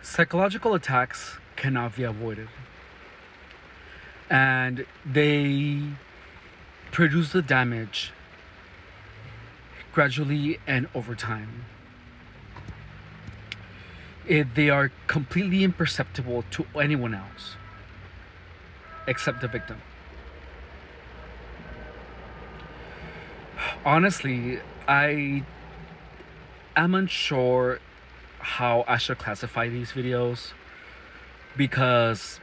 Psychological attacks cannot be avoided, and they produce the damage gradually and over time. They are completely imperceptible to anyone else except the victim. Honestly, I am unsure how I should classify these videos because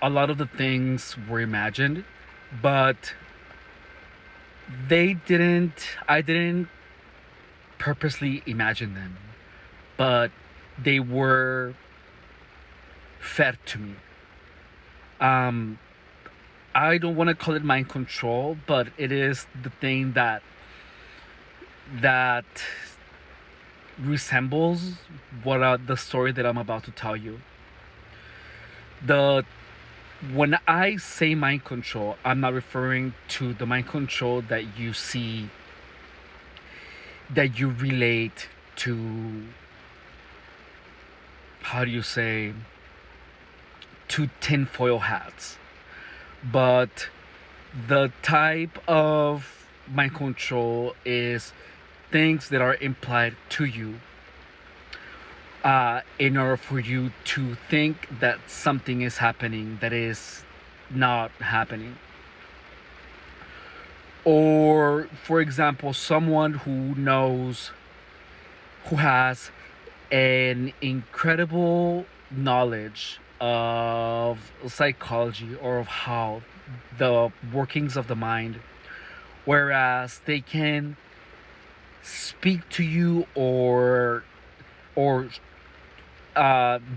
a lot of the things were imagined, but I didn't purposely imagine them, but they were fed to me. Um, I don't want to call it mind control, but it is the thing that resembles the story that I'm about to tell you. The When I say mind control, I'm not referring to the mind control that you see, that you relate to, how do you say, to tinfoil hats. But the type of mind control is things that are implied to you in order for you to think that something is happening that is not happening. Or, for example, someone who has an incredible knowledge of psychology or of how the workings of the mind, whereas they can speak to you or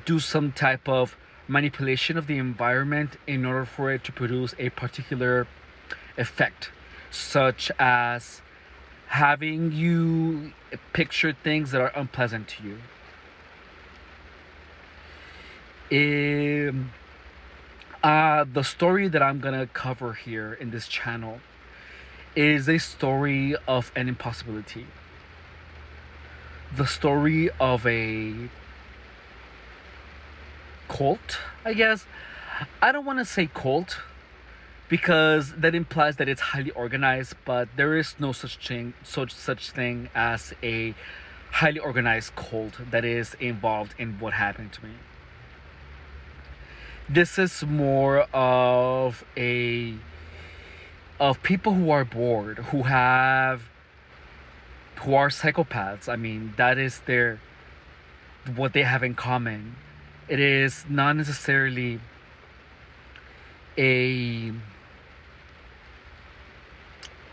do some type of manipulation of the environment in order for it to produce a particular effect, such as having you picture things that are unpleasant to you. The story that I'm gonna cover here in this channel is a story of an impossibility. The story of a cult, I guess. I don't want to say cult because that implies that it's highly organized, but there is no such thing as a highly organized cult that is involved in what happened to me. This is more of people who are bored, who are psychopaths. I mean, that is what they have in common. It is not necessarily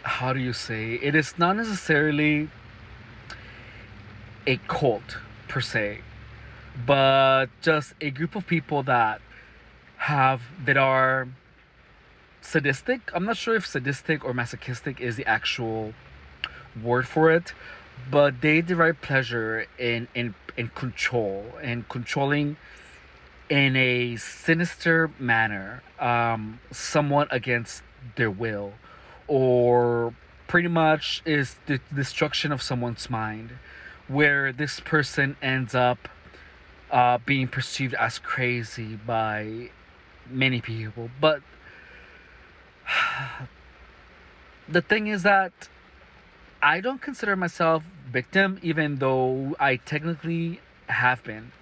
how do you say? It is not necessarily a cult per se, but just a group of people that are sadistic. I'm not sure if sadistic or masochistic is the actual word for it, but they derive pleasure in control and controlling in a sinister manner, somewhat against their will, or pretty much is the destruction of someone's mind, where this person ends up being perceived as crazy by many people. But the thing is that I don't consider myself victim, even though I technically have been.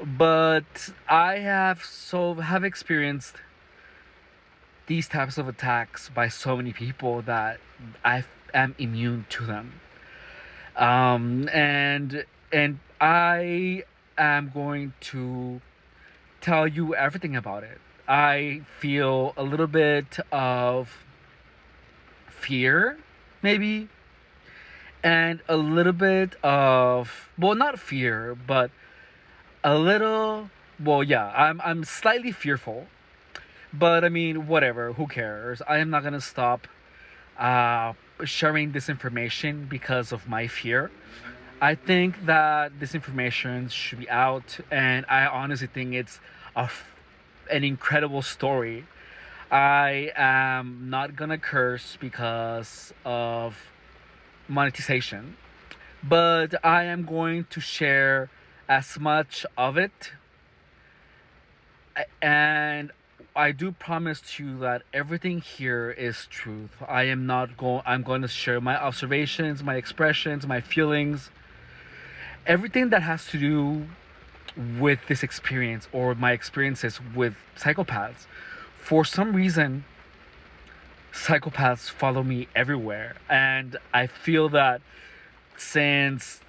But I have experienced these types of attacks by so many people that I am immune to them. And I am going to tell you everything about it. I feel a little bit of fear, maybe, and a little bit of, well, not fear, but a little, well, yeah, I'm slightly fearful, but I mean, whatever, who cares? I am not gonna stop sharing this information because of my fear. I think that this information should be out, and I honestly think it's an incredible story. I am not gonna curse because of monetization, but I am going to share as much of it. And I do promise to you that everything here is truth. I'm going to share my observations, my expressions, my feelings, everything that has to do with this experience or my experiences with psychopaths. For some reason, psychopaths follow me everywhere, and I feel that since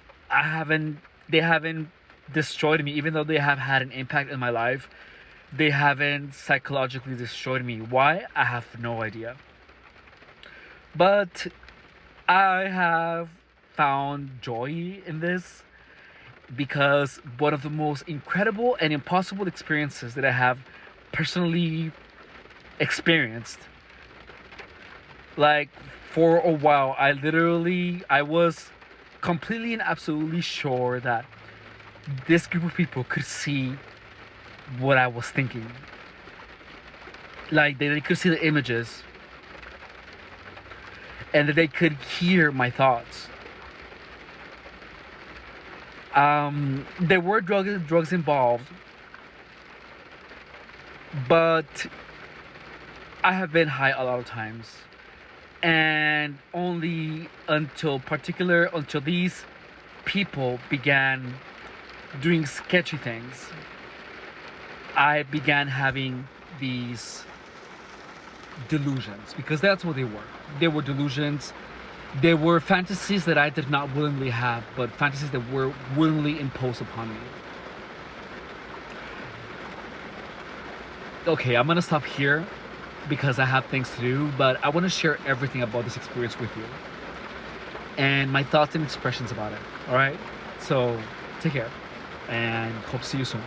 they haven't destroyed me, even though they have had an impact in my life, they haven't psychologically destroyed me. Why? I have no idea. But I have found joy in this because one of the most incredible and impossible experiences that I have personally experienced, like, for a while, I was completely and absolutely sure that this group of people could see what I was thinking. Like, they could see the images and that they could hear my thoughts. There were drugs involved, but I have been high a lot of times, and only until these people began doing sketchy things, I began having these delusions, because that's what they were. They were delusions. They were fantasies that I did not willingly have, but fantasies that were willingly imposed upon me. Okay, I'm gonna stop here because I have things to do, but I want to share everything about this experience with you and my thoughts and expressions about it. All right? So take care and hope to see you soon.